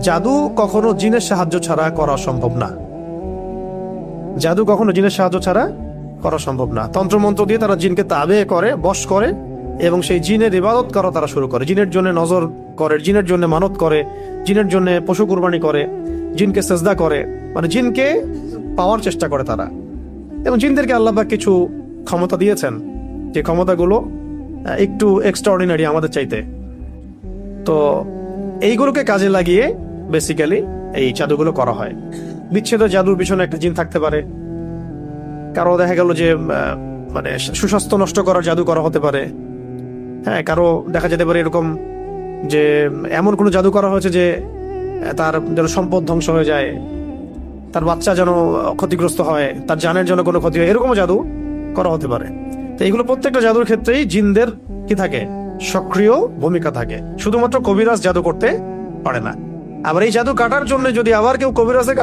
জাদু কখনো জিনের সাহায্য ছাড়া করা সম্ভব না। জাদু কখনো জিনের সাহায্য ছাড়া করা সম্ভব না। তন্ত্রমন্ত্র দিয়ে তারা জিনকে তাবে করে, বশ করে, এবং সেই জিনের ইবাদত করা তারা শুরু করে। জিনের জন্য নজর করে, জিনের জন্য মানত করে, জিনের জন্য পশু কুরবানি করে, জিনকে সেজদা করে, মানে জিনকে পাওয়ার চেষ্টা করে তারা। এবং জিনদেরকে আল্লাহ পাক কিছু ক্ষমতা দিয়েছেন, যে ক্ষমতাগুলো একটু এক্সট্রাঅর্ডিনারি আমাদের চাইতে। তো এইগুলোকে কাজে লাগিয়ে বেসিক্যালি এই জাদুগুলো করা হয়। বিচ্ছেদ জাদুর পিছনে একটা জিন থাকতে পারে, কারো দেখা গেল যে মানে সুস্বাস্থ্য নষ্ট করার জাদু করা হতে পারে। হ্যাঁ, কারো দেখা যেতে পারে এরকম যে এমন কোনো জাদু করা হয়েছে যে তার যেন সম্পদ ধ্বংস হয়ে যায়, তার বাচ্চা যেন ক্ষতিগ্রস্ত হয়, তার জানের জন্য কোনো ক্ষতি হয়, এরকমও জাদু করা হতে পারে। তো এইগুলো প্রত্যেকটা জাদুর ক্ষেত্রেই জিনদের কি থাকে, সক্রিয় ভূমিকা থাকে। শুধুমাত্র কবিরাজ জাদু করতে পারে না। আবার এই জাদু কাটার জন্য যদি আবার কেউ কবিরাজের